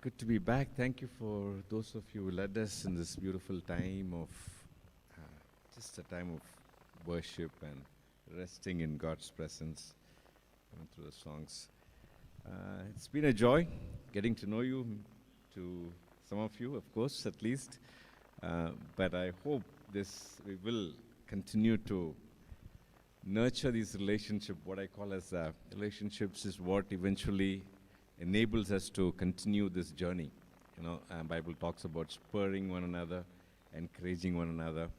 Good to be back. Thank you for those of you who led us in this beautiful time of just a time of worship and resting in God's presence through the songs. It's been a joy getting to know you, to some of you, of course, at least. But I hope we will continue to nurture these relationships. What I call as relationships is what eventually enables us to continue this journey. Bible talks about spurring one another, encouraging one another,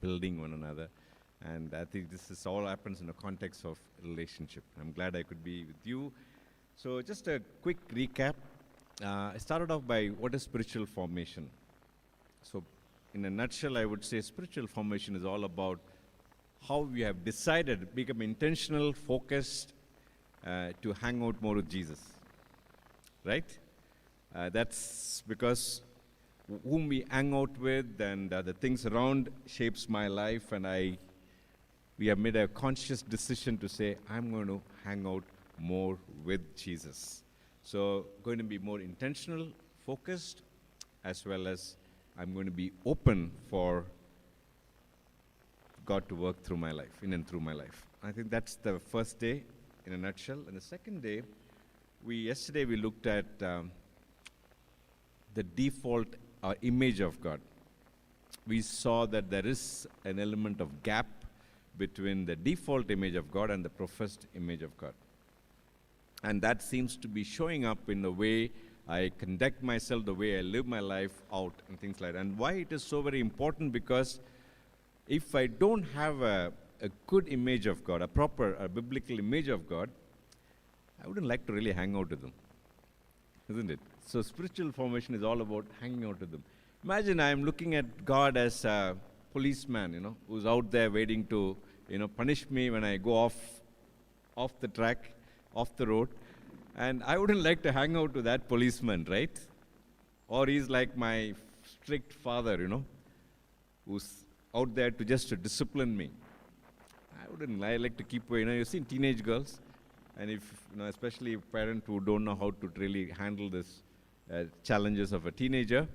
building one another. And I think this all happens in the context of relationship. I'm glad I could be with you. So just a quick recap. I started off by what is spiritual formation. So in a nutshell, I would say spiritual formation is all about how we have decided to become intentional, focused, to hang out more with Jesus. Right? That's because whom we hang out with and the things around shapes my life, and we have made a conscious decision to say, I'm going to hang out more with Jesus. So going to be more intentional, focused, as well as I'm going to be open for God to work through my life, in and through my life. I think that's the first day in a nutshell. And the second day, yesterday we looked at the default image of God. We saw that there is an element of gap between the default image of God and the professed image of God. And that seems to be showing up in the way I conduct myself, the way I live my life out, and things like that. And why it is so very important, because if I don't have a good image of God, a biblical image of God, I wouldn't like to really hang out with them, isn't it? So spiritual formation is all about hanging out with them. Imagine I'm looking at God as a policeman, who's out there waiting to, punish me when I go off the track, off the road. And I wouldn't like to hang out with that policeman, right? Or he's like my strict father, who's out there to discipline me. I like to keep away. You've seen teenage girls. And if, especially parents who don't know how to really handle this challenges of a teenager,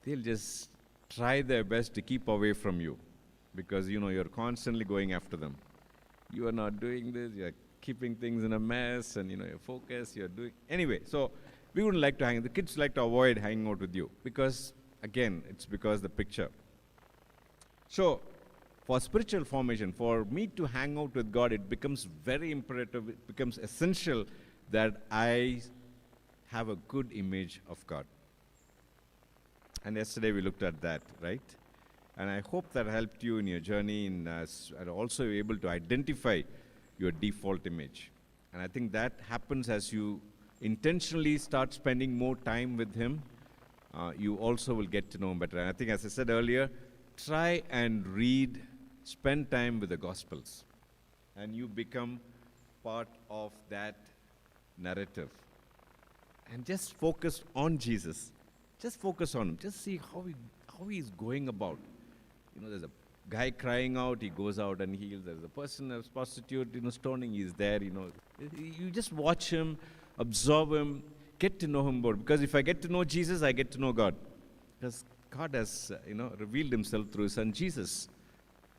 they'll just try their best to keep away from you, because, you're constantly going after them. You are not doing this, you're keeping things in a mess, and, you're focused, you're doing... Anyway, so we wouldn't like to the kids like to avoid hanging out with you, because, again, it's because the picture. So, for spiritual formation, for me to hang out with God, it becomes very imperative, it becomes essential that I have a good image of God. And yesterday we looked at that, right? And I hope that helped you in your journey, and also able to identify your default image. And I think that happens as you intentionally start spending more time with Him. You also will get to know Him better. And I think, as I said earlier, try and spend time with the Gospels, and you become part of that narrative. And just focus on Jesus. Just focus on Him. Just see how He's going about. There's a guy crying out, He goes out and heals. There's a person, a prostitute, stoning, He's there. You just watch Him, absorb Him, get to know Him more. Because if I get to know Jesus, I get to know God. Because God has, revealed Himself through His Son Jesus,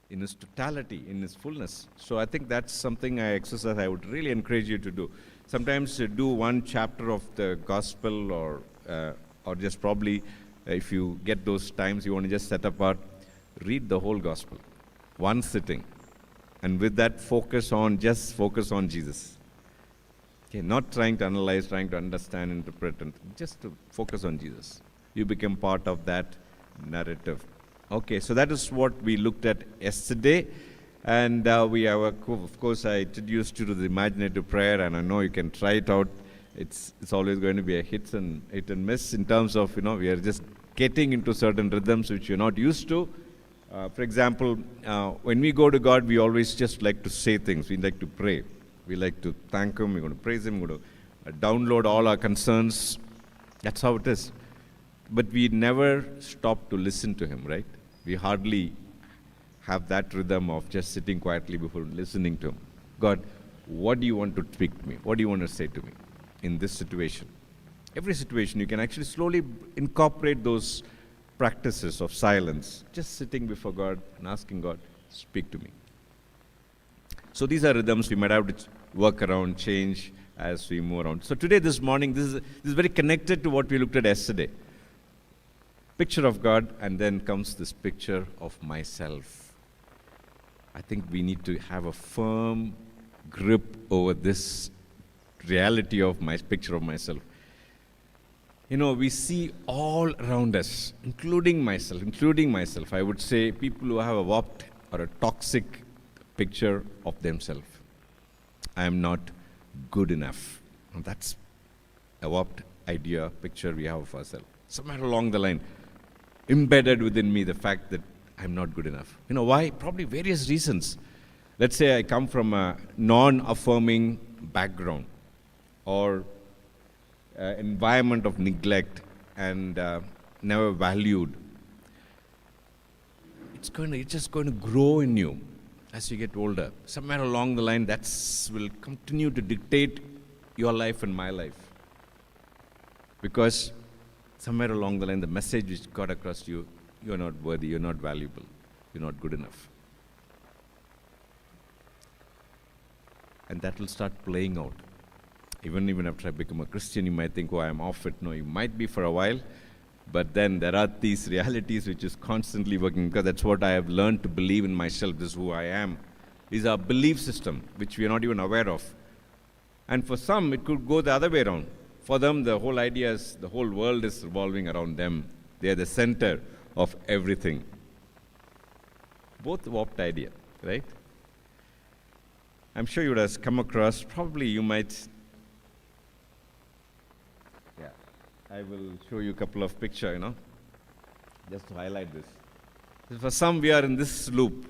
in His totality, in His fullness. So I think that's something I would really encourage you to do. Sometimes do one chapter of the Gospel, or just probably, if you get those times you want to just set apart, read the whole Gospel, one sitting. And with that, focus on Jesus. Okay, not trying to analyze, trying to understand, interpret, and just to focus on Jesus. You become part of that narrative. Okay, so that is what we looked at yesterday, and we have, of course, I introduced you to the imaginative prayer, and I know you can try it out. It's always going to be a hit and miss in terms of, we are just getting into certain rhythms which you're not used to. For example, when we go to God, we always just like to say things. We like to pray. We like to thank Him. We're going to praise Him. We're going to download all our concerns. That's how it is. But we never stop to listen to Him, right? We hardly have that rhythm of just sitting quietly before listening to Him. God, what do you want to speak to me? What do you want to say to me in this situation? Every situation, you can actually slowly incorporate those practices of silence, just sitting before God and asking God, speak to me. So these are rhythms we might have to work around, change as we move around. So today, this morning, this is very connected to what we looked at yesterday. Picture of God, and then comes this picture of myself. I think we need to have a firm grip over this reality of my picture of myself. You know, we see all around us, including myself, I would say people who have a warped or a toxic picture of themselves. I am not good enough. And that's a warped idea, picture we have of ourselves. Somewhere along the line, embedded within me the fact that I'm not good enough. You know why? Probably various reasons. Let's say I come from a non-affirming background or environment of neglect and never valued. It's just going to grow in you as you get older. Somewhere along the line, that will continue to dictate your life and my life. Because somewhere along the line, the message which got across to you, you're not worthy, you're not valuable, you're not good enough. And that will start playing out. Even after I become a Christian, you might think, oh, I'm off it. No, you might be for a while, but then there are these realities which is constantly working, because that's what I have learned to believe in myself. This is who I am. These are belief system which we are not even aware of. And for some, it could go the other way around. For them, the whole idea is the whole world is revolving around them. They are the center of everything. Both warped idea, right? I'm sure you would have come across, probably you might. Yeah, I will show you a couple of pictures, just to highlight this. For some, we are in this loop.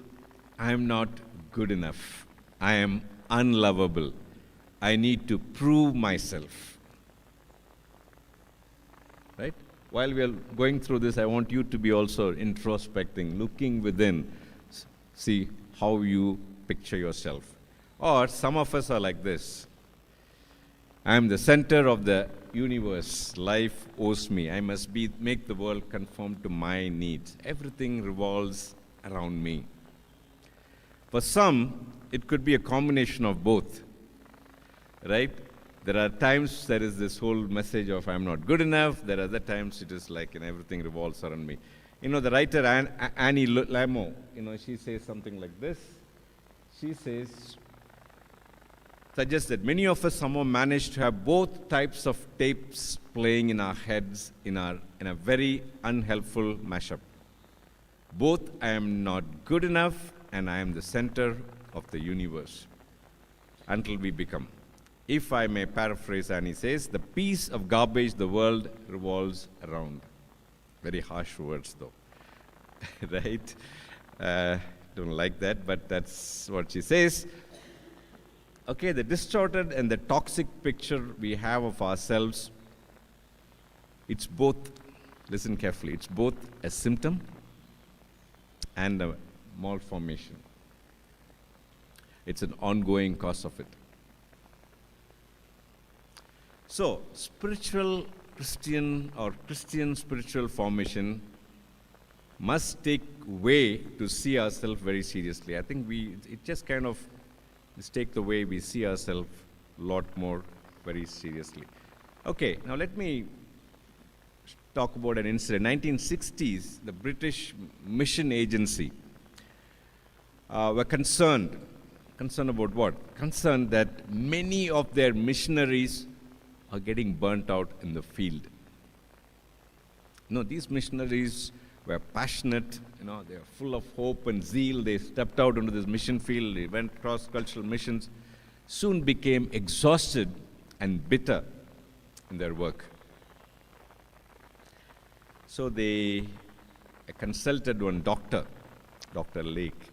I am not good enough. I am unlovable. I need to prove myself. Right? While we are going through this, I want you to be also introspecting, looking within, see how you picture yourself. Or some of us are like this. I am the center of the universe. Life owes me. I must make the world conform to my needs. Everything revolves around me. For some, it could be a combination of both. Right? There are times there is this whole message of I'm not good enough. There are other times it is like everything revolves around me. The writer Annie Lamott, she says something like this. She suggests that many of us somehow manage to have both types of tapes playing in our heads in a very unhelpful mashup. Both I am not good enough and I am the center of the universe until we become. If I may paraphrase, Annie says, the piece of garbage the world revolves around. Very harsh words, though. Right? Don't like that, but that's what she says. Okay, the distorted and the toxic picture we have of ourselves, it's both, listen carefully, it's both a symptom and a malformation. It's an ongoing cause of it. So, spiritual Christian or Christian spiritual formation must take way to see ourselves very seriously. I think it just kind of mistake the way we see ourselves a lot more very seriously. Okay, now let me talk about an incident. 1960s, the British Mission Agency were concerned about what? Concerned that many of their missionaries are getting burnt out in the field. These missionaries were passionate, they are full of hope and zeal. They stepped out into this mission field, they went cross-cultural missions, soon became exhausted and bitter in their work. So they consulted one doctor, Dr. Lake.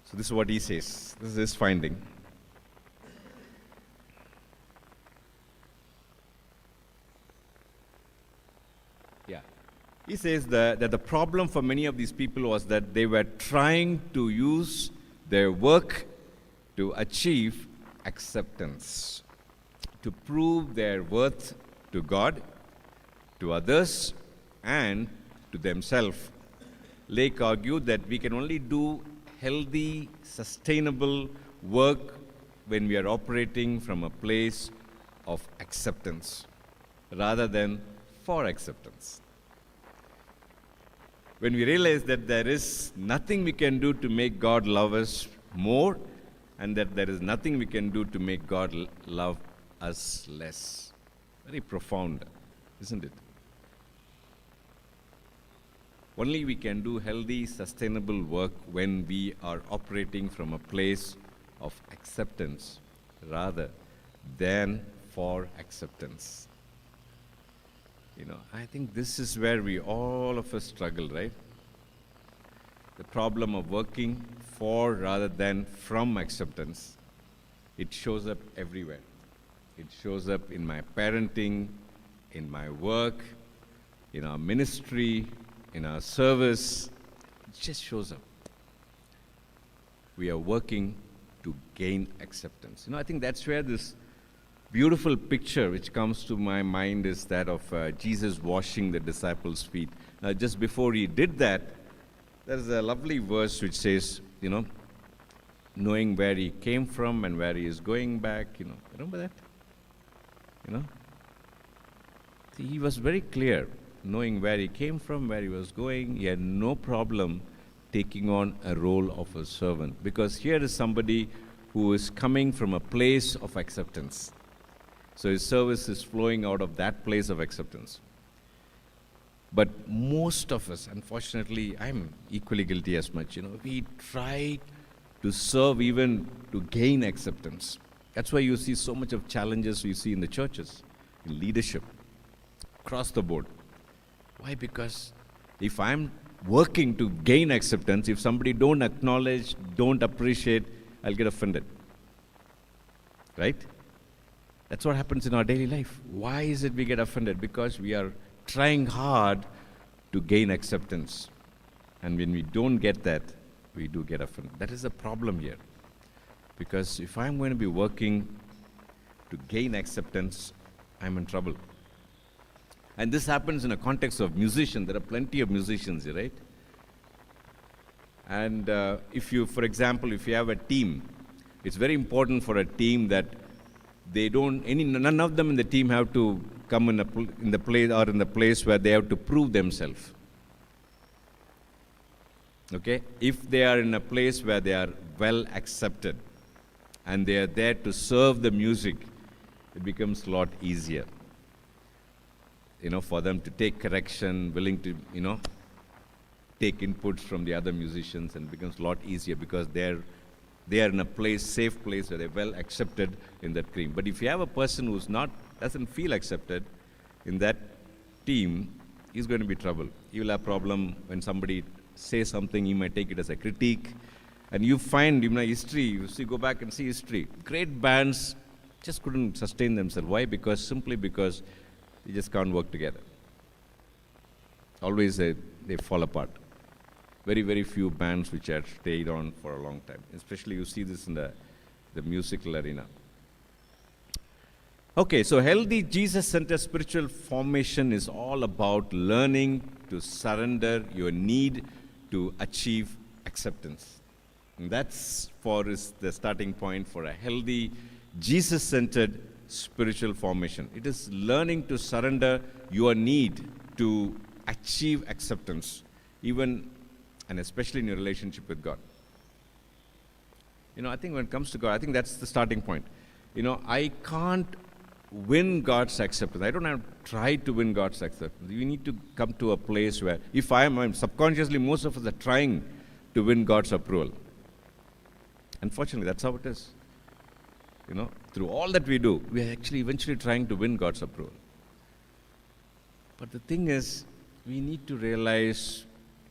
So this is what he says. This is his finding. He says that the problem for many of these people was that they were trying to use their work to achieve acceptance. to prove their worth to God, to others, and to themselves. Lake argued that we can only do healthy, sustainable work when we are operating from a place of acceptance rather than for acceptance. When we realize that there is nothing we can do to make God love us more, and that there is nothing we can do to make God love us less. Very profound, isn't it? Only we can do healthy, sustainable work when we are operating from a place of acceptance rather than for acceptance. I think this is where all of us struggle, right? The problem of working for rather than from acceptance. It shows up everywhere. It shows up in my parenting, in my work, in our ministry, in our service. It just shows up. We are working to gain acceptance. I think that's where this beautiful picture which comes to my mind is that of Jesus washing the disciples' feet. Now, just before he did that, there's a lovely verse which says, knowing where he came from and where he is going back. Remember that? See, he was very clear, knowing where he came from, where he was going. He had no problem taking on a role of a servant, because here is somebody who is coming from a place of acceptance. So his service is flowing out of that place of acceptance. But most of us, unfortunately, I'm equally guilty as much, we try to serve even to gain acceptance. That's why you see so much of challenges we see in the churches, in leadership, across the board. Why? Because if I'm working to gain acceptance, if somebody don't acknowledge, don't appreciate, I'll get offended. Right? That's what happens in our daily life. Why is it we get offended? Because we are trying hard to gain acceptance. And when we don't get that, we do get offended. That is the problem here. Because if I'm going to be working to gain acceptance, I'm in trouble. And this happens in a context of musicians. There are plenty of musicians here, right? And if you, for example, if you have a team, it's very important for a team that none of them in the team have to come in the place where they have to prove themselves. Okay? If they are in a place where they are well accepted and they are there to serve the music, it becomes a lot easier. For them to take correction, willing to, take inputs from the other musicians, and it becomes a lot easier because they are in a safe place where they're well accepted in that team. But if you have a person who's doesn't feel accepted in that team, he's going to be trouble. He will have problem when somebody says something, he might take it as a critique. And you find, history, go back and see history. Great bands just couldn't sustain themselves. Why? Simply because they just can't work together. Always they fall apart. Very, very few bands which have stayed on for a long time. Especially you see this in the musical arena. Okay, so healthy Jesus-centered spiritual formation is all about learning to surrender your need to achieve acceptance. And that's the starting point for a healthy Jesus-centered spiritual formation. It is learning to surrender your need to achieve acceptance, even and especially in your relationship with God. I think when it comes to God, I think that's the starting point. I can't win God's acceptance. I don't have to try to win God's acceptance. You need to come to a place where, if I'm subconsciously, most of us are trying to win God's approval. Unfortunately, that's how it is. Through all that we do, we are actually eventually trying to win God's approval. But the thing is, we need to realize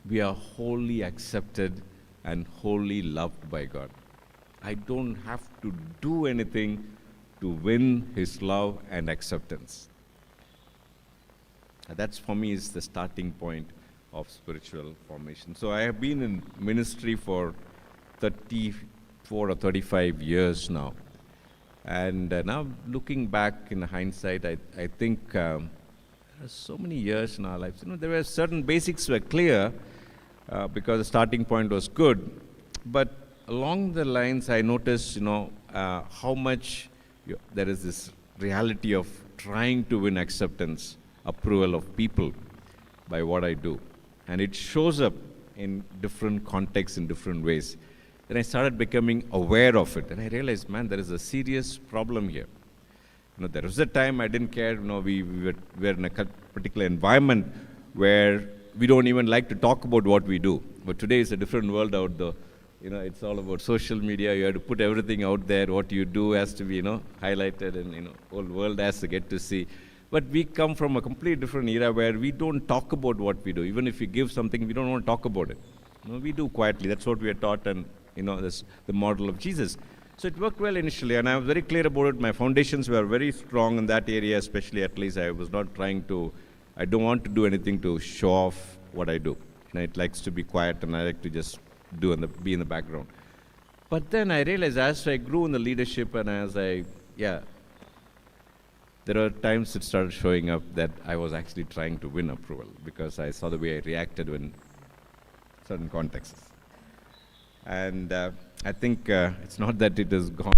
we are wholly accepted and wholly loved by God. I don't have to do anything to win His love and acceptance. That's, for me, is the starting point of spiritual formation. So I have been in ministry for 34 or 35 years now. And now looking back in hindsight, I think so many years in our lives, there were certain basics were clear because the starting point was good. But along the lines, I noticed, how much there is this reality of trying to win acceptance, approval of people by what I do. And it shows up in different contexts in different ways. Then I started becoming aware of it. And I realized, man, there is a serious problem here. There was a time I didn't care. We were in a particular environment where we don't even like to talk about what we do. But today is a different world out there. It's all about social media. You have to put everything out there. What you do has to be, highlighted, and whole world has to get to see. But we come from a completely different era where we don't talk about what we do. Even if we give something, we don't want to talk about it. We do quietly. That's what we are taught, and this the model of Jesus. So it worked well initially, and I was very clear about it. My foundations were very strong in that area, especially. At least I was not trying to. I don't want to do anything to show off what I do. It likes to be quiet, and I like to just be in the background. But then I realized as I grew in the leadership, and there are times it started showing up that I was actually trying to win approval because I saw the way I reacted in certain contexts. And I think it's not that it has gone.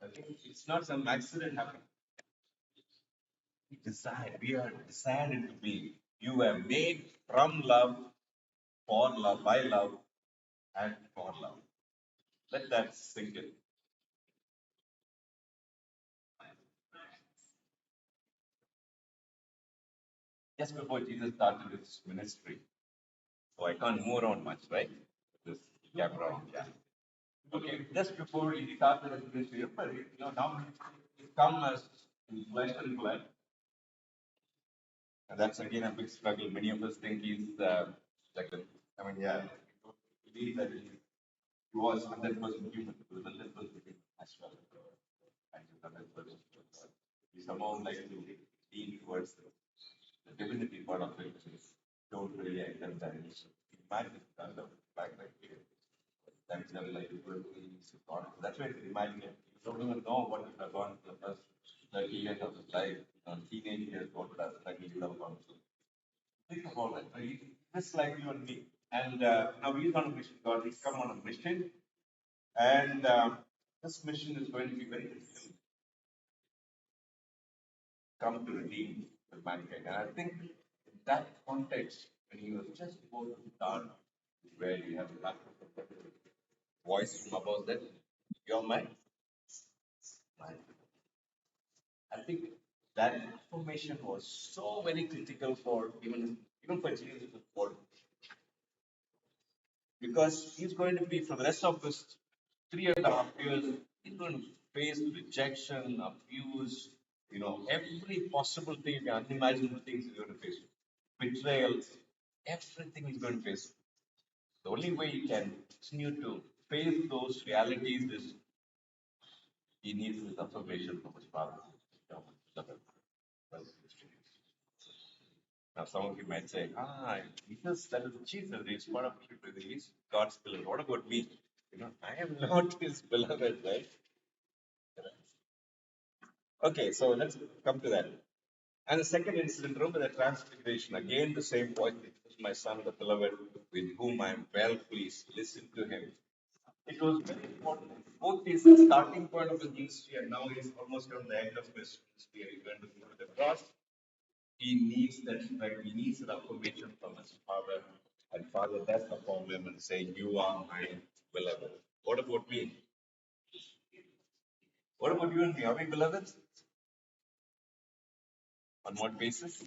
I think it's not some accident happening. We are decided to be. You were made from love, for love, by love, and for love. Let that sink in. Just before Jesus started his ministry, so I can't move around much, right? This camera, yeah. Okay, just before he started his ministry, but now he's come as flesh and blood, and that's again a big struggle. Many of us think he's like, I mean, yeah, we believe that he was 100% human, he was 100% human as well, and he's 100% God. We somehow like to lean towards the divinity part of it, which is don't really accept that. Imagine kind of back like here. That's never like God. That's why it's imaginary. You don't even know what would have gone for the first 30 years of his life, teenage years, what would have like he would have gone through. Think about it. Right? Just like you and me. And now he's on a mission. God, he's come on a mission. And this mission is going to be very difficult. Come to redeem the mankind. And I think in that context, when he was just about to start, where you have a voice from above that, you're my. I think that information was so very critical for even for Jesus to follow. Because he's going to be for the rest of this 3.5 years, he's going to face rejection, abuse, every possible thing, unimaginable things he's going to face. Betrayals, everything he's going to face. The only way he can continue to face those realities is he needs this affirmation from his father. Now, some of you might say, Jesus, that is Jesus, he's part of it, he's God's beloved. What about me? I am not his beloved, right? Okay, so let's come to that. And the second incident, remember the transfiguration. Again, the same voice, this is my son, the beloved, with whom I am well pleased. Listen to him. It was very important. Both his starting point of his ministry and now he's almost on the end of his ministry. He's going to go to the cross. He needs that strength. He needs that affirmation from his father. And father does affirm him and say, "You are my beloved." What about me? What about you and me? Are we beloved? On what basis?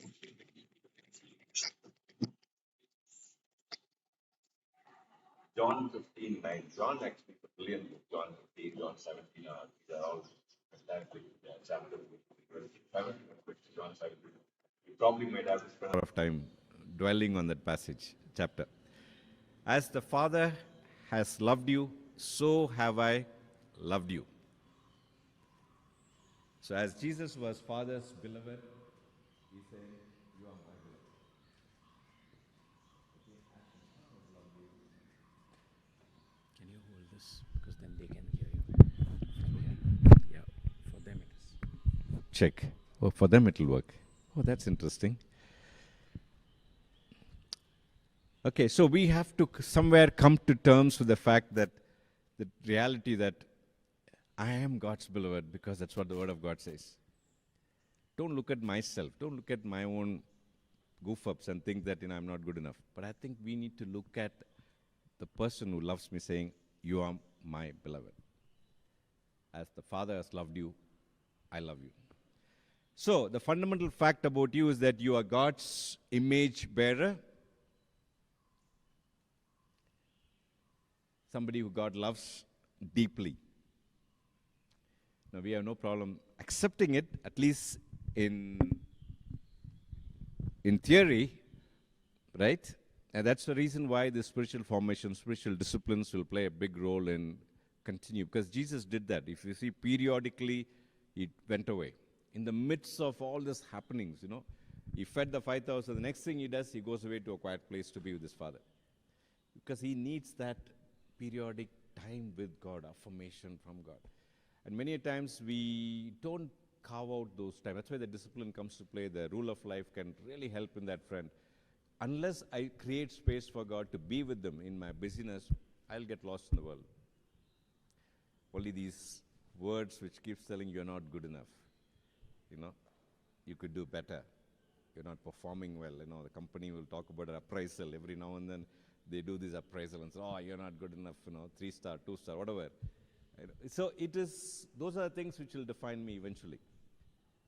John 15:9. John actually is a brilliant book. John 15, John 17. These are all fantastic chapters. John 17. You probably might have spent a lot of time dwelling on that passage, chapter. As the Father has loved you, so have I loved you. So as Jesus was Father's beloved, he said, "You are my beloved." Can you hold this? Because then they can hear you. Yeah, for them it is. Check. Oh, for them it will work. Oh, that's interesting. Okay, so we have to somewhere come to terms with the fact that the reality that I am God's beloved because that's what the Word of God says. Don't look at myself. Don't look at my own goof ups and think that I'm not good enough. But I think we need to look at the person who loves me saying, "You are my beloved. As the Father has loved you, I love you." So, the fundamental fact about you is that you are God's image bearer. Somebody who God loves deeply. Now, we have no problem accepting it, at least in theory, right? And that's the reason why the spiritual formation, spiritual disciplines will play a big role in continue. Because Jesus did that. If you see, periodically, he went away. In the midst of all this happenings, he fed the 5,000. The next thing he does, he goes away to a quiet place to be with his Father. Because he needs that periodic time with God, affirmation from God. And many times we don't carve out those times. That's why the discipline comes to play. The rule of life can really help in that front. Unless I create space for God to be with them in my busyness, I'll get lost in the world. Only these words which keeps telling you're not good enough. You know, you could do better. You're not performing well. You know, the company will talk about an appraisal. Every now and then they do this appraisal and say, oh, you're not good enough, 3-star, 2-star, whatever. So it is, those are things which will define me eventually.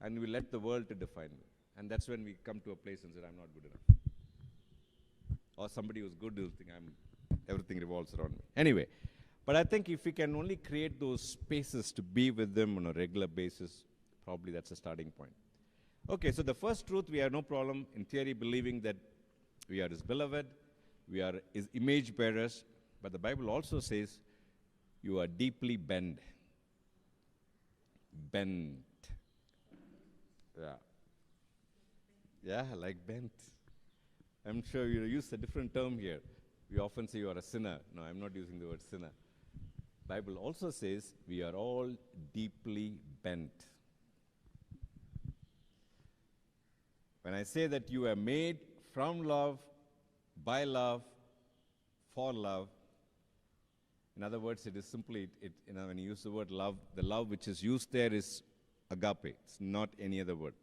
And we let the world to define me. And that's when we come to a place and say, I'm not good enough. Or somebody who's good will think everything revolves around me. Anyway, but I think if we can only create those spaces to be with them on a regular basis, probably that's a starting point. Okay, so the first truth, we have no problem in theory believing that we are His beloved, we are His image bearers, but the Bible also says you are deeply bent. Bent. Yeah. Yeah, like bent. I'm sure you use a different term here. We often say you are a sinner. No, I'm not using the word sinner. Bible also says we are all deeply bent. When I say that you are made from love, by love, for love, in other words, it is simply, when you use the word love, the love which is used there is agape. It's not any other word.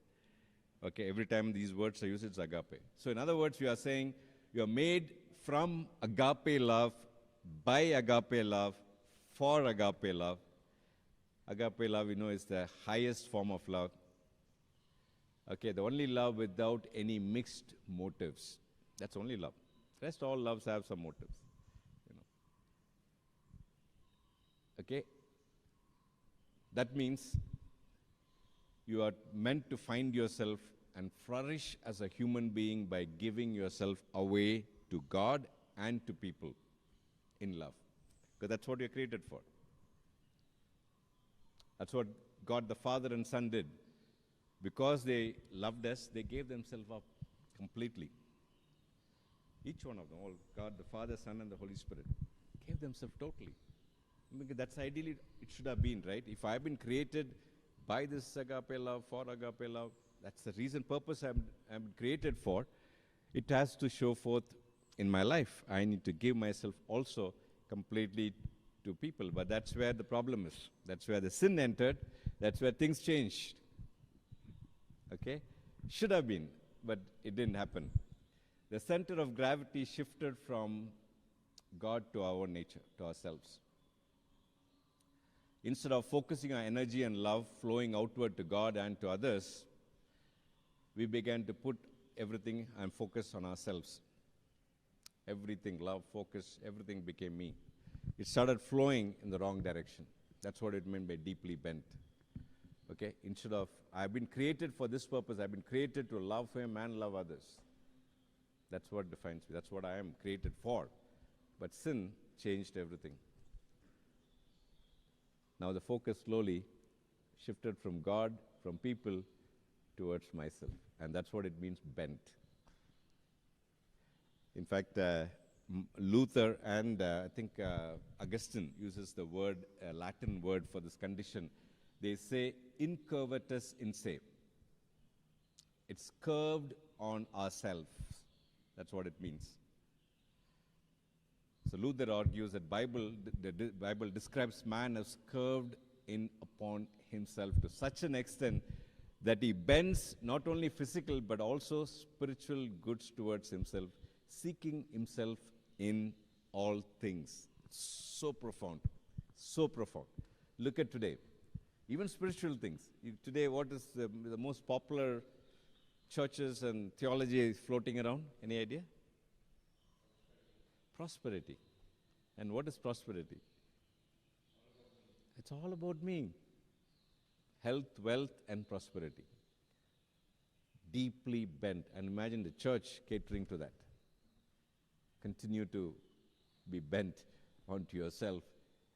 Okay, every time these words are used, it's agape. So in other words, we are saying you are made from agape love, by agape love, for agape love. Agape love, is the highest form of love. Okay, the only love without any mixed motives. That's only love. Rest all loves have some motives. Okay? That means you are meant to find yourself and flourish as a human being by giving yourself away to God and to people in love. Because that's what you're created for. That's what God the Father and Son did. Because they loved us, they gave themselves up completely. Each one of them, all God the Father, Son, and the Holy Spirit, gave themselves totally. Because that's ideally it should have been, right? If I've been created by this agape love, for agape love, that's the reason, purpose I'm created for. It has to show forth in my life. I need to give myself also completely to people. But that's where the problem is. That's where the sin entered. That's where things changed. Okay? Should have been, but it didn't happen. The center of gravity shifted from God to our nature, to ourselves. Instead of focusing our energy and love flowing outward to God and to others, we began to put everything and focus on ourselves. Everything, love, focus, everything became me. It started flowing in the wrong direction. That's what it meant by deeply bent. Okay? Instead of, I've been created for this purpose. I've been created to love Him and love others. That's what defines me. That's what I am created for. But sin changed everything. Now the focus slowly shifted from God, from people, towards myself. And that's what it means, bent. In fact, Luther and I think Augustine uses the word, Latin word for this condition. They say, incurvatus in se. It's curved on ourselves. That's what it means. So Luther argues that the Bible describes man as curved in upon himself to such an extent that he bends not only physical but also spiritual goods towards himself, seeking himself in all things. So profound. So profound. Look at today. Even spiritual things. Today, what is the most popular churches and theology floating around? Any idea? Prosperity. And what is prosperity? It's all about me. Health, wealth, and prosperity. Deeply bent. And imagine the church catering to that. Continue to be bent onto yourself.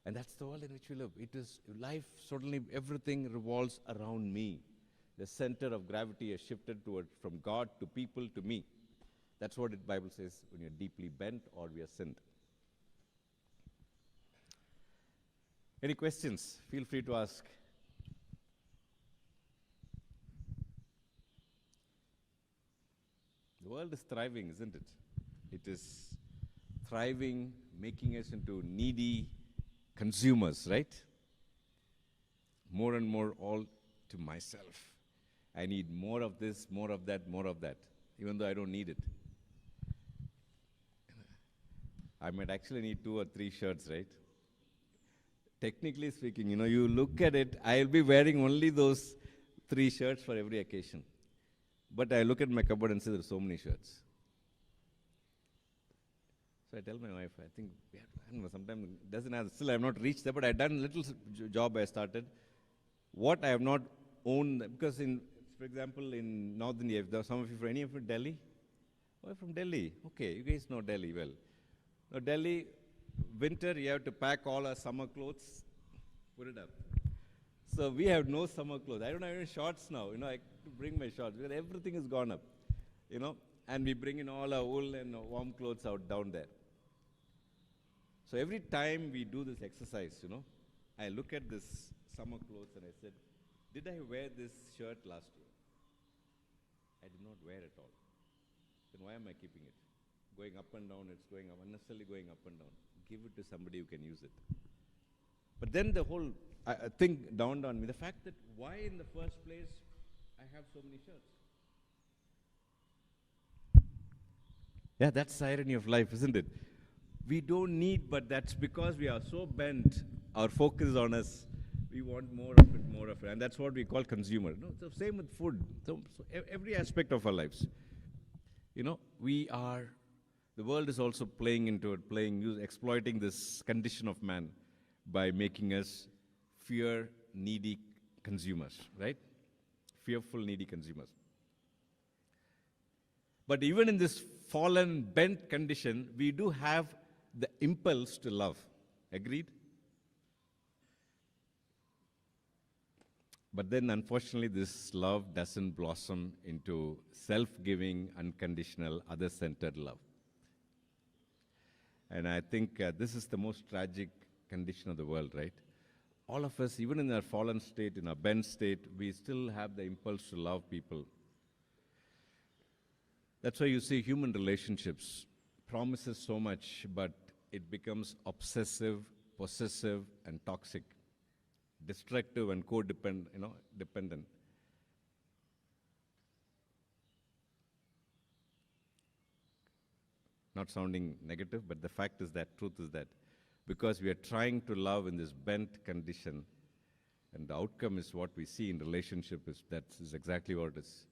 And that's the world in which we live. It is life, suddenly everything revolves around me. The center of gravity has shifted from God to people to me. That's what the Bible says when you're deeply bent or we are sinned. Any questions? Feel free to ask. The world is thriving, isn't it? It is thriving, making us into needy consumers, right? more and more all to myself. I need more of this, more of that, more of that, even though I don't need it. I might actually need 2 or 3 shirts, right? Technically speaking, you look at it, I'll be wearing only those 3 shirts for every occasion. But I look at my cupboard and say there's so many shirts. So I tell my wife, I think, I don't know, sometimes it doesn't have, still I have not reached there, but I've done a little job I started. What I have not owned, because for example, in North India, if there are some of you from any of you from Delhi? Oh, from Delhi. Okay, you guys know Delhi well. Now, Delhi, winter, you have to pack all our summer clothes, put it up. So we have no summer clothes. I don't have any shorts now. I have to bring my shorts because everything has gone up. And we bring in all our wool and warm clothes out down there. So every time we do this exercise, I look at this summer clothes and I said, did I wear this shirt last year? I did not wear it all. Then why am I keeping it? Going up and down, it's going up, unnecessarily going up and down. Give it to somebody who can use it. But then the whole thing dawned on me, the fact that why in the first place I have so many shirts. Yeah, that's the irony of life, isn't it? We don't need, but that's because we are so bent, our focus is on us, we want more of it, and that's what we call consumer. So same with food, so every aspect of our lives. The world is also playing into it, exploiting this condition of man by making us fear needy consumers, right? Fearful, needy consumers. But even in this fallen, bent condition, we do have the impulse to love. Agreed? But then, unfortunately, this love doesn't blossom into self-giving, unconditional, other-centered love. And I think this is the most tragic condition of the world, right? All of us, even in our fallen state, in our bent state, we still have the impulse to love people. That's why you see human relationships promises so much, but it becomes obsessive, possessive, and toxic, destructive and dependent. Not sounding negative, but the fact is that, truth is that, because we are trying to love in this bent condition, and the outcome is what we see in relationship that is exactly what it is.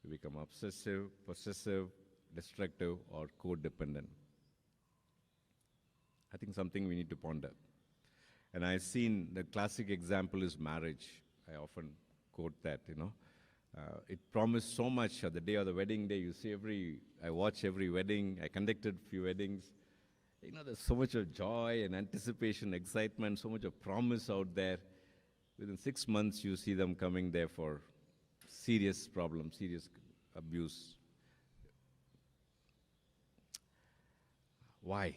We become obsessive, possessive, destructive, or codependent. I think something we need to ponder. And I've seen the classic example is marriage. I often quote that, it promised so much on the day of the wedding day. You see I watch every wedding. I conducted a few weddings. There's so much of joy and anticipation, excitement, so much of promise out there. Within 6 months, you see them coming there for serious problems, serious abuse. Why?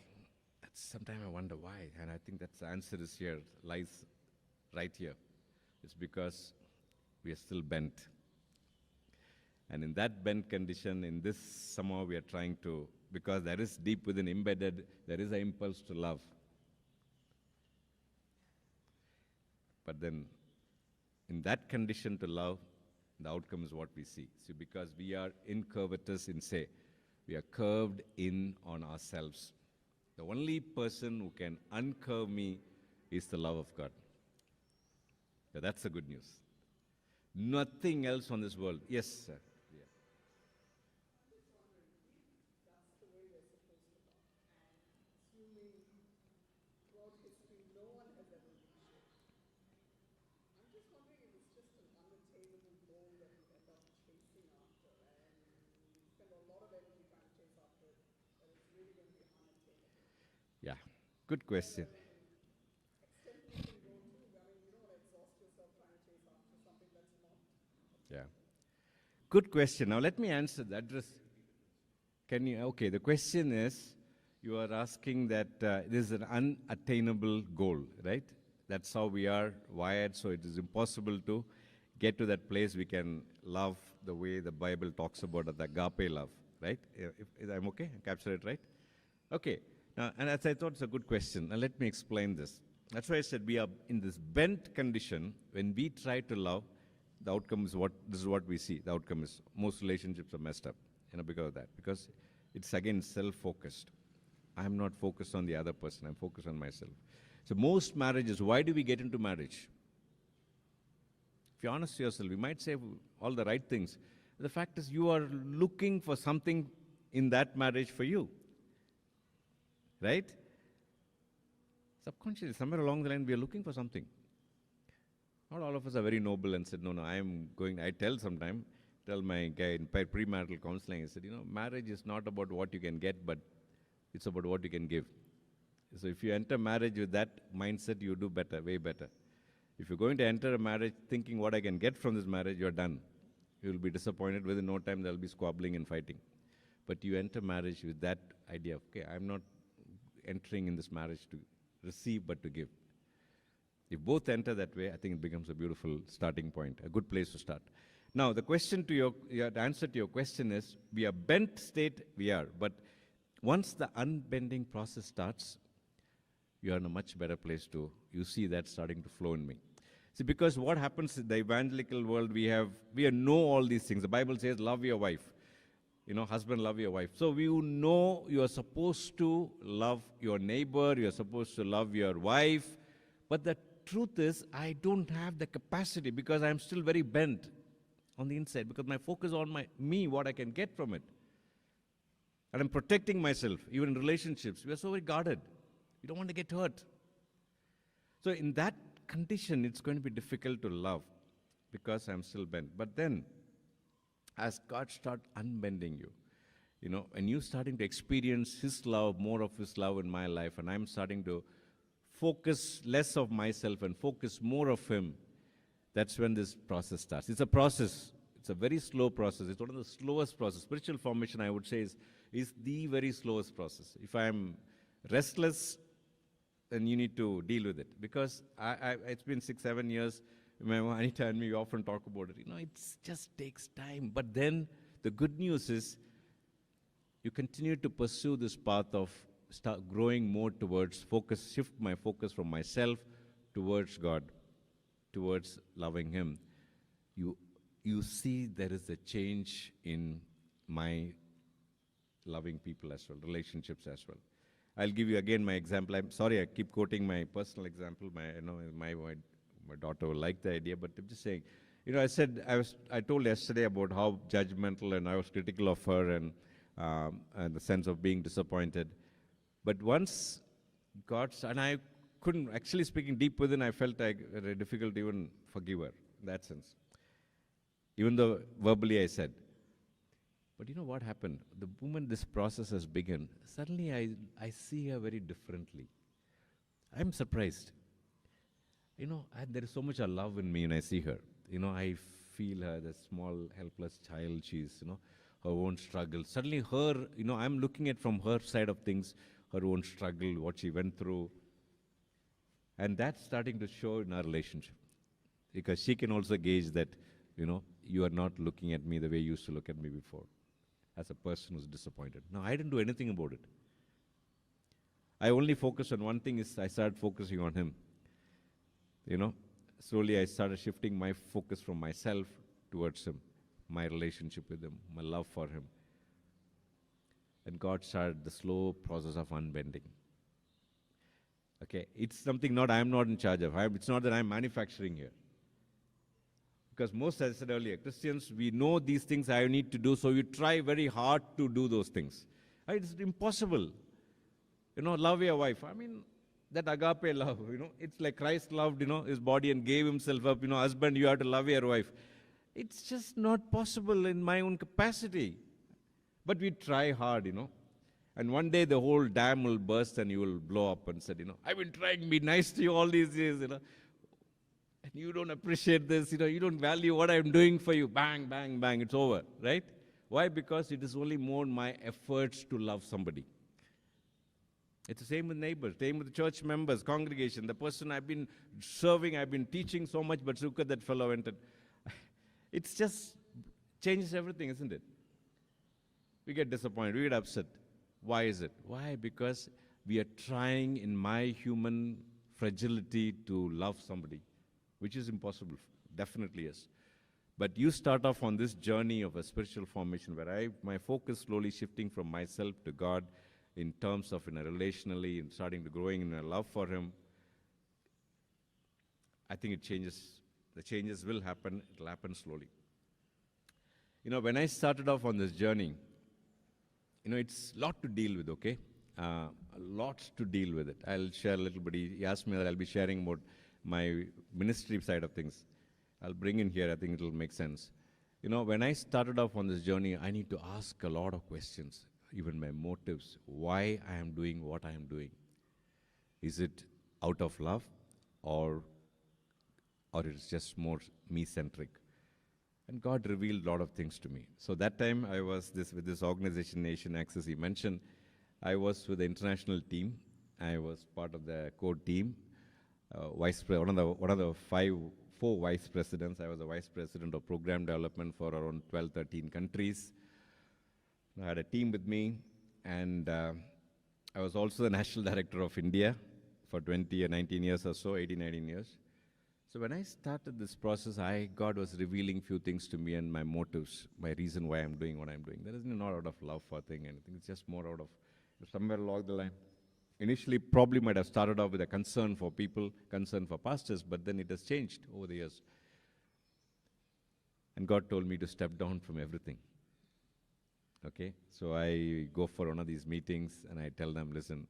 Sometimes I wonder why, and I think that's the answer is here, lies right here. It's because we are still bent. And in that bent condition, in this somehow we are trying to, because there is deep within embedded, there is an impulse to love. But then, in that condition to love, the outcome is what we see. See, because we are incurvatus in se, we are curved in on ourselves. The only person who can uncurve me is the love of God. Yeah, that's the good news. Nothing else on this world. Yes, sir. Yeah. Yeah, good question. Yeah. Good question. Now let me answer that. Okay, the question is, you are asking that it is an unattainable goal, right? That's how we are wired, so it is impossible to get to that place we can love the way the Bible talks about the agape love, right? If I'm okay? Capture it, right? Okay. Now, and as I thought it's a good question. Now let me explain this. That's why I said we are in this bent condition. When we try to love, the outcome is this is what we see. The outcome is most relationships are messed up, because of that. Because it's again self-focused. I'm not focused on the other person. I'm focused on myself. So most marriages, why do we get into marriage? If you're honest to yourself, you might say all the right things. The fact is you are looking for something in that marriage for you. Right? Subconsciously, somewhere along the line, we are looking for something. Not all of us are very noble and said, no, I tell my guy in premarital counseling, I said, marriage is not about what you can get, but it's about what you can give. So if you enter marriage with that mindset, you do better, way better. If you're going to enter a marriage thinking what I can get from this marriage, you're done. You will be disappointed. Within no time, there'll be squabbling and fighting. But you enter marriage with that idea of, okay, I'm not entering in this marriage to receive, but to give. If both enter that way, I think it becomes a beautiful starting point, a good place to start. Now, the answer to your question is, we are bent state, we are. But once the unbending process starts, you are in a much better place you see that starting to flow in me. See, because what happens in the evangelical world, we know all these things. The Bible says, love your wife. Husband, love your wife. So you know you are supposed to love your neighbor, you are supposed to love your wife. But the truth is, I don't have the capacity because I'm still very bent on the inside, because my focus on me, what I can get from it. And I'm protecting myself, even in relationships. We are so very guarded. We don't want to get hurt. So in that condition, it's going to be difficult to love because I'm still bent. But then, as God starts unbending you, and you starting to experience His love, more of His love in my life, and I'm starting to focus less of myself and focus more of Him, that's when this process starts. It's a process. It's a very slow process. It's one of the slowest processes. Spiritual formation, I would say, is the very slowest process. If I'm restless, then you need to deal with it. Because it's been 6-7 years. Anita and me often talk about it. It just takes time. But then the good news is you continue to pursue this path of start growing more towards shift my focus from myself towards God, towards loving Him. You see there is a change in my loving people as well, relationships as well. I'll give you again my example. I'm sorry, I keep quoting my personal example. My daughter will like the idea, but I'm just saying, I told yesterday about how judgmental and I was critical of her and the sense of being disappointed. But once and I couldn't, actually speaking deep within, I felt like difficult to even forgive her in that sense. Even though verbally I said. But you know what happened? The moment this process has begun, suddenly I see her very differently. I'm surprised. There is so much of love in me when I see her. I feel her, the small, helpless child she's, her own struggle. Suddenly her, I'm looking at from her side of things, her own struggle, what she went through. And that's starting to show in our relationship. Because she can also gauge that, you are not looking at me the way you used to look at me before, as a person who's disappointed. No, I didn't do anything about it. I only focused on one thing, is I started focusing on him. Slowly I started shifting my focus from myself towards him, my relationship with him, my love for him. And God started the slow process of unbending. Okay, it's something I'm not in charge of. It's not that I'm manufacturing here. Because most, as I said earlier, Christians, we know these things I need to do, so you try very hard to do those things. It's impossible. Love your wife. That agape love, it's like Christ loved, his body and gave himself up. Husband, you have to love your wife. It's just not possible in my own capacity. But we try hard, And one day the whole dam will burst and you will blow up and say, I've been trying to be nice to you all these years, And you don't appreciate this, you don't value what I'm doing for you. Bang, bang, bang, it's over, right? Why? Because it is only more my efforts to love somebody. It's the same with neighbors, same with church members, congregation. The person I've been serving, I've been teaching so much, but look at that fellow entered. It's just changes everything, isn't it? We get disappointed, we get upset. Why is it? Why? Because we are trying in my human fragility to love somebody, which is impossible. Definitely is. But you start off on this journey of a spiritual formation where my focus slowly shifting from myself to God in terms of in a relationally and starting to growing in a love for Him. I think it changes. The changes will happen. It will happen slowly. When I started off on this journey, it's a lot to deal with, okay? Lots to deal with it. I'll share a little bit. He asked me that I'll be sharing about my ministry side of things. I'll bring in here, I think it'll make sense. When I started off on this journey, I need to ask a lot of questions, even my motives, why I am doing what I am doing. Is it out of love or it's just more me-centric? And God revealed a lot of things to me. So that time I was with this organization, Nation Access, he mentioned, I was with the international team. I was part of the core team. One of the four vice presidents. I was the vice president of program development for around 12, 13 countries. I had a team with me, and I was also the national director of India for 20 or 19 years or so, 18, 19 years. So when I started this process, God was revealing few things to me and my motives, my reason why I'm doing what I'm doing. That is not out of love for anything. It's just more out of somewhere along the line. Initially, probably might have started off with a concern for people, concern for pastors, but then it has changed over the years. And God told me to step down from everything. Okay? So I go for one of these meetings and I tell them, listen,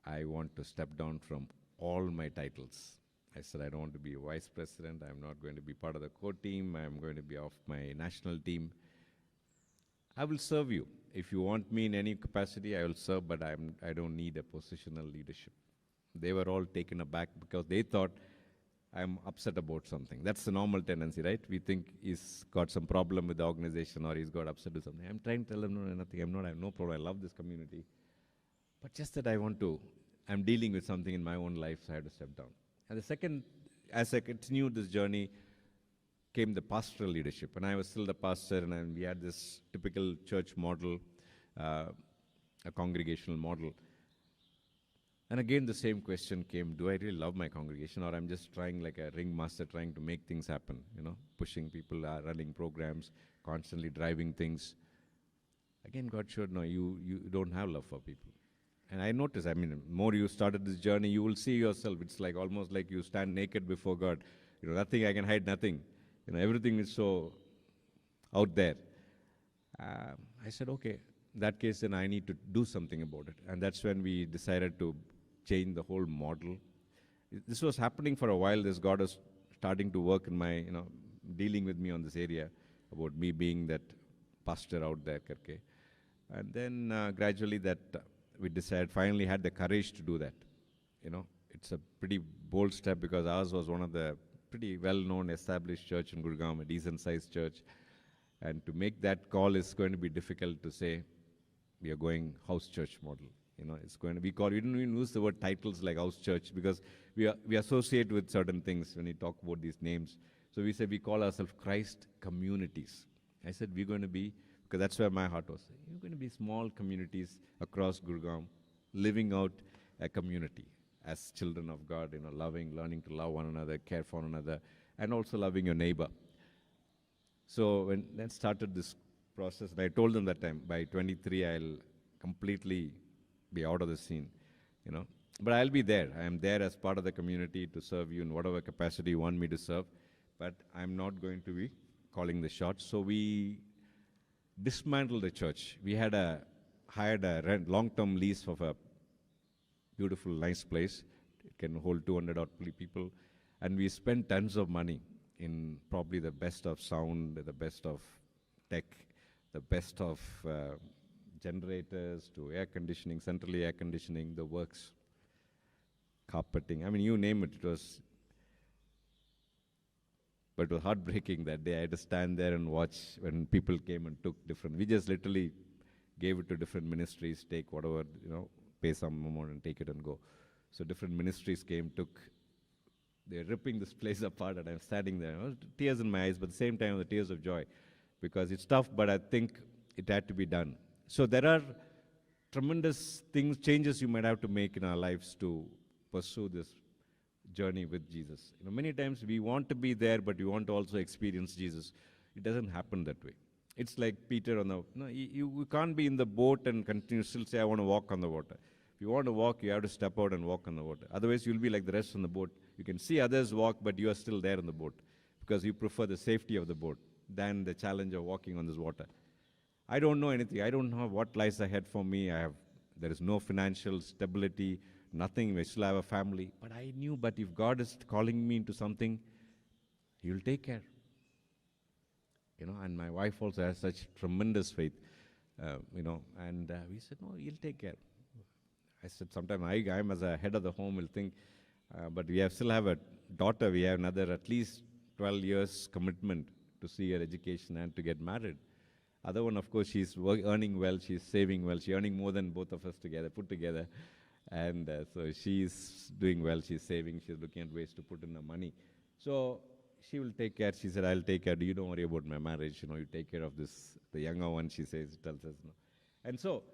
I want to step down from all my titles. I said, I don't want to be a vice president. I'm not going to be part of the core team. I'm going to be off my national team. I will serve you. If you want me in any capacity, I will serve, but I don't need a positional leadership. They were all taken aback because they thought I'm upset about something. That's the normal tendency, right? We think he's got some problem with the organization or he's got upset with something. I'm trying to tell them, no, nothing. I have no problem. I love this community. But just that I'm dealing with something in my own life, so I had to step down. And the second, as I continued this journey, came the pastoral leadership. And I was still the pastor, and we had this typical church model, a congregational model. And again, the same question came, do I really love my congregation, or I'm just trying like a ringmaster, trying to make things happen, pushing people, running programs, constantly driving things. Again, God showed, no, you don't have love for people. And I noticed, more you started this journey, you will see yourself. It's like almost like you stand naked before God. Nothing, I can hide nothing. Everything is so out there. I said, okay, in that case, then I need to do something about it. And that's when we decided to change the whole model. This was happening for a while. This God was starting to work in my, dealing with me on this area about me being that pastor out there. Okay? And then gradually we decided, finally had the courage to do that. It's a pretty bold step because ours was one of the pretty well-known established church in Gurgaon, a decent-sized church. And to make that call is going to be difficult to say, we are going house church model. It's going to be called, we don't even use the word titles like house church because we associate with certain things when we talk about these names. So we say we call ourselves Christ communities. I said we're going to be, because that's where my heart was. You're going to be small communities across Gurgaon, living out a community as children of God, learning to love one another, care for one another, and also loving your neighbor. So when then started this process, and I told them that time, by 23, I'll completely be out of the scene, But I'll be there. I am there as part of the community to serve you in whatever capacity you want me to serve, but I'm not going to be calling the shots. So we dismantled the church. We had hired a long-term lease of a beautiful, nice place. It can hold 200 odd people. And we spent tons of money in probably the best of sound, the best of tech, the best of generators to air conditioning, central air conditioning, the works, carpeting. You name it. But it was heartbreaking that day. I had to stand there and watch when people came and took different. We just literally gave it to different ministries, take whatever, pay some amount and take it and go. So different ministries came, they're ripping this place apart, and I'm standing there. Tears in my eyes, but at the same time, the tears of joy. Because it's tough, but I think it had to be done. So there are tremendous changes you might have to make in our lives to pursue this journey with Jesus. Many times we want to be there, but we want to also experience Jesus. It doesn't happen that way. It's like Peter on the, no, you can't be in the boat and continue still say, I want to walk on the water. If you want to walk, you have to step out and walk on the water. Otherwise, you'll be like the rest on the boat. You can see others walk, but you are still there in the boat because you prefer the safety of the boat than the challenge of walking on this water. I don't know anything. I don't know what lies ahead for me. There is no financial stability, nothing. I still have a family. But I knew, but if God is calling me into something, He will take care. And my wife also has such tremendous faith, and we said, no, He'll take care. I said, sometimes I'm as a head of the home will think, but we still have a daughter. We have another at least 12 years commitment to see her education and to get married. Other one, of course, she's earning well, she's saving well, she's earning more than both of us together, put together. And so she's doing well, she's saving, she's looking at ways to put in the money. So she will take care. She said, I'll take care. You don't worry about my marriage. You take care of this. The younger one, she tells us. No. And so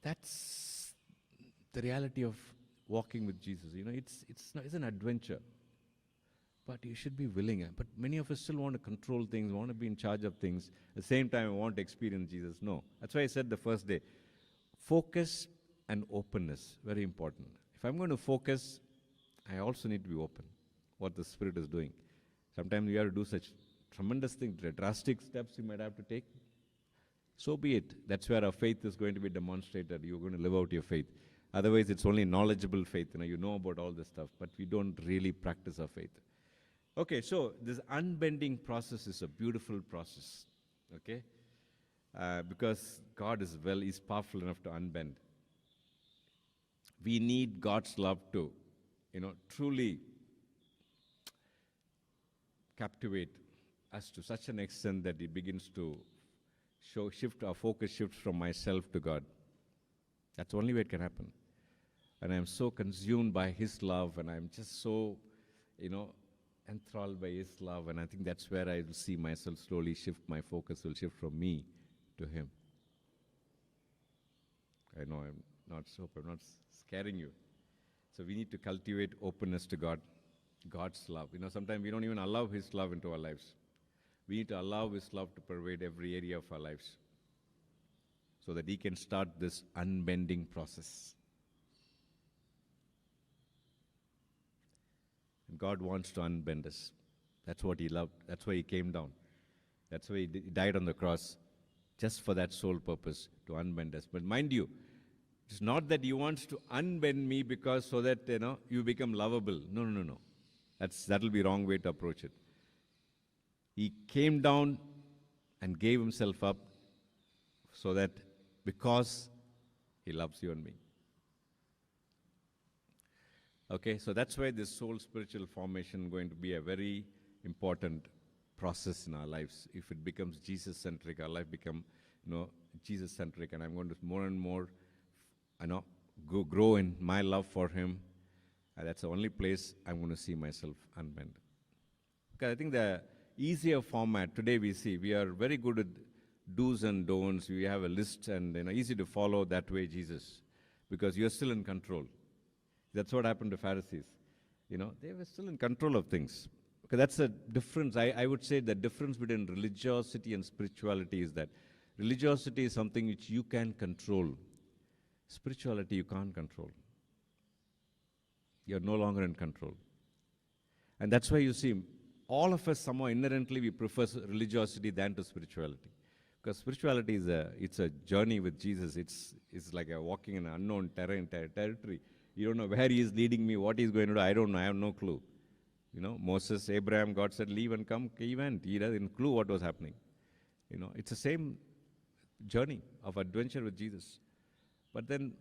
that's the reality of walking with Jesus. It's an adventure. But you should be willing. But many of us still want to control things, want to be in charge of things. At the same time, we want to experience Jesus. No. That's why I said the first day, focus and openness, very important. If I'm going to focus, I also need to be open, what the Spirit is doing. Sometimes you have to do such tremendous things, drastic steps you might have to take. So be it. That's where our faith is going to be demonstrated. You're going to live out your faith. Otherwise, it's only knowledgeable faith. You know about all this stuff, but we don't really practice our faith. Okay, so this unbending process is a beautiful process, okay? Because God is powerful enough to unbend. We need God's love to, truly captivate us to such an extent that it begins to our focus shifts from myself to God. That's the only way it can happen. And I'm so consumed by His love, and I'm just so, enthralled by His love, and I think that's where I will see myself slowly shift. My focus will shift from me to Him. I know I'm not scaring you. So we need to cultivate openness to God, God's love. Sometimes we don't even allow His love into our lives. We need to allow His love to pervade every area of our lives so that He can start this unbending process. And God wants to unbend us. That's what He loved. That's why He came down. That's why He died on the cross, just for that sole purpose, to unbend us. But mind you, it's not that He wants to unbend me because so that, you become lovable. No. That'll be the wrong way to approach it. He came down and gave Himself up so that because He loves you and me. Okay, so that's why this soul spiritual formation is going to be a very important process in our lives. If it becomes Jesus-centric, our life become, Jesus-centric, and I'm going to more and more, grow in my love for Him. And that's the only place I'm going to see myself unbend. Because I think the easier format today we are very good at do's and don'ts. We have a list and easy to follow that way, Jesus, because you're still in control. That's what happened to Pharisees. They were still in control of things. Okay, that's a difference. I would say the difference between religiosity and spirituality is that religiosity is something which you can control. Spirituality you can't control. You're no longer in control. And that's why you see, all of us somehow inherently we prefer religiosity than to spirituality. Because spirituality it's a journey with Jesus. It's like a walking in an unknown territory. You don't know where He is leading me, what He's going to do. I don't know. I have no clue. Moses, Abraham, God said, leave and come. He went. He doesn't clue what was happening. It's the same journey of adventure with Jesus. But then,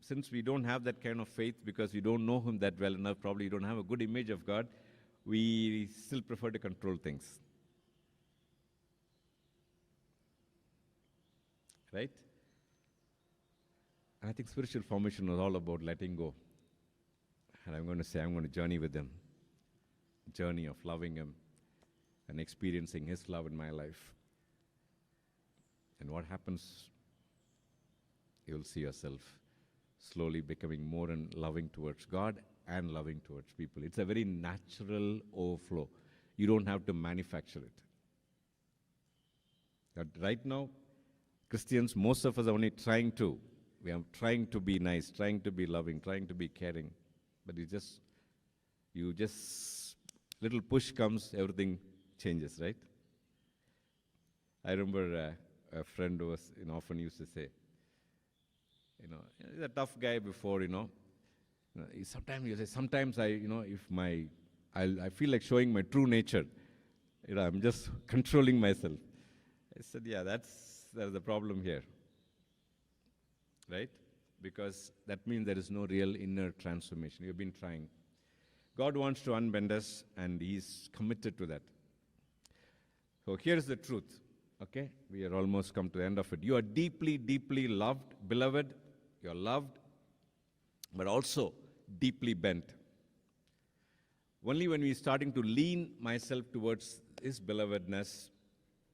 since we don't have that kind of faith because we don't know Him that well enough, probably don't have a good image of God, we still prefer to control things. Right? And I think spiritual formation was all about letting go. And I'm going to journey with Him. Journey of loving Him and experiencing His love in my life. And what happens, you'll see yourself slowly becoming more and loving towards God and loving towards people. It's a very natural overflow. You don't have to manufacture it. But right now, Christians, most of us are only we are trying to be nice, trying to be loving, trying to be caring. But little push comes, everything changes, right? I remember a friend who was, often used to say, he's a tough guy before, sometimes you say, sometimes I feel like showing my true nature. I'm just controlling myself. I said, yeah, that's the problem here, right? Because that means there is no real inner transformation. You've been trying. God wants to unbend us, and He's committed to that. So here's the truth, okay? We are almost come to the end of it. You are deeply, deeply loved, beloved. You're loved, but also deeply bent. Only when we're starting to lean myself towards His belovedness,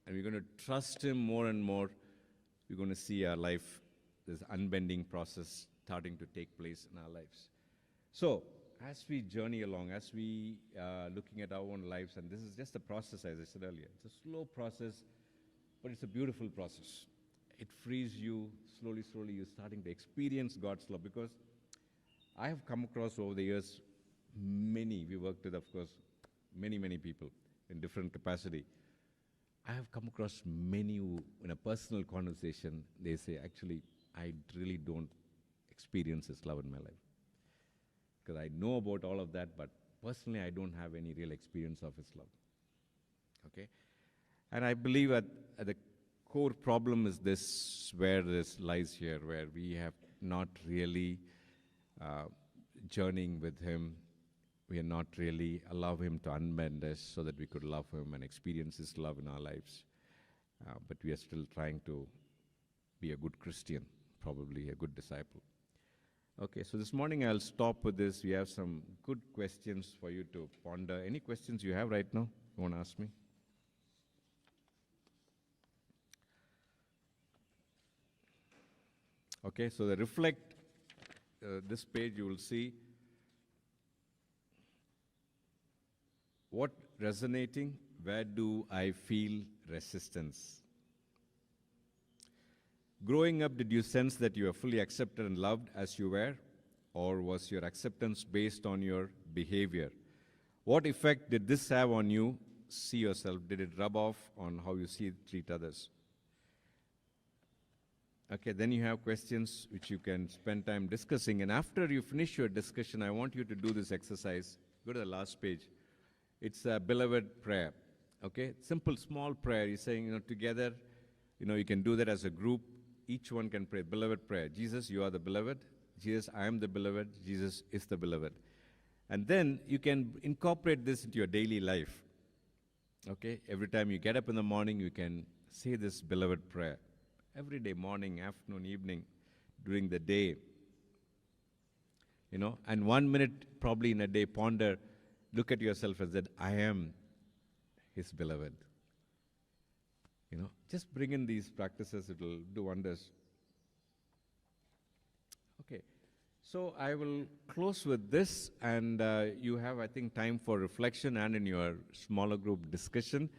and we're going to trust Him more and more, we're going to see our life, this unbending process starting to take place in our lives. So, as we journey along, as we are looking at our own lives, and this is just a process, as I said earlier, it's a slow process, but it's a beautiful process. It frees you, slowly, you're starting to experience God's love, because I have come across over the years we worked with, of course, many people in different capacity. I have come across many who, in a personal conversation, they say, actually, I really don't experience His love in my life. Because I know about all of that, but personally, I don't have any real experience of His love. Okay? And I believe at the core problem is this, where this lies here, where we have not really journeying with Him. We are not really allow Him to unbend us so that we could love Him and experience His love in our lives. But we are still trying to be a good Christian, probably a good disciple. Okay, so this morning I'll stop with this. We have some good questions for you to ponder. Any questions you have right now you want to ask me? Okay, so the reflect, this page you will see what resonating, where do I feel resistance? Growing up, did you sense that you were fully accepted and loved as you were? Or was your acceptance based on your behavior? What effect did this have on you? See yourself. Did it rub off on how you treat others? Okay, then you have questions which you can spend time discussing. And after you finish your discussion, I want you to do this exercise. Go to the last page. It's a beloved prayer. Okay, simple, small prayer. You're saying, together, you can do that as a group. Each one can pray beloved prayer. Jesus, you are the beloved. Jesus, I am the beloved. Jesus is the beloved. And then you can incorporate this into your daily life. Okay, every time you get up in the morning, you can say this beloved prayer. Every day, morning, afternoon, evening, during the day. And 1 minute probably in a day, ponder, look at yourself and say, I am His beloved. Just bring in these practices, it will do wonders. Okay, so I will close with this, and you have, I think, time for reflection and in your smaller group discussion.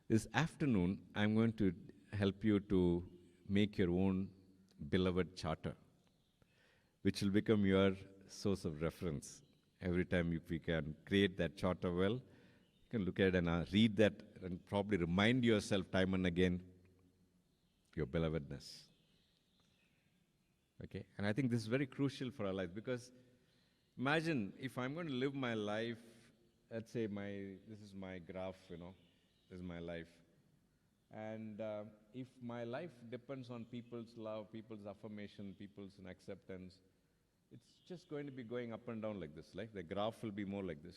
This afternoon, I'm going to help you to make your own beloved charter, which will become your source of reference. Every time we can create that charter well, you can look at it and read that and probably remind yourself time and again your belovedness. Okay, and I think this is very crucial for our life, because imagine if I'm going to live my life, let's say this is my graph, this is my life. And if my life depends on people's love, people's affirmation, people's acceptance, it's just going to be going up and down like this. Like the graph will be more like this.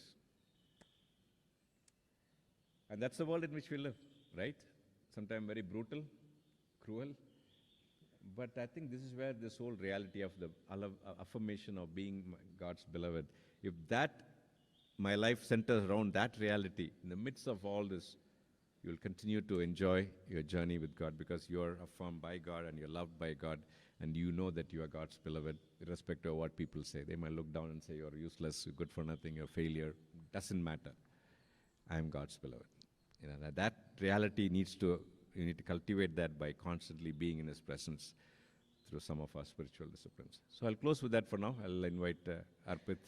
And that's the world in which we live, right? Sometimes very brutal, cruel. But I think this is where this whole reality of the affirmation of being God's beloved, if my life centers around that reality, in the midst of all this, you will continue to enjoy your journey with God because you are affirmed by God and you're loved by God, and you know that you are God's beloved, irrespective of what people say. They might look down and say you're useless, you're good for nothing, you're a failure. Doesn't matter. I am God's beloved. You know, that reality you need to cultivate that by constantly being in His presence through some of our spiritual disciplines. So I'll close with that for now. I'll invite Arpit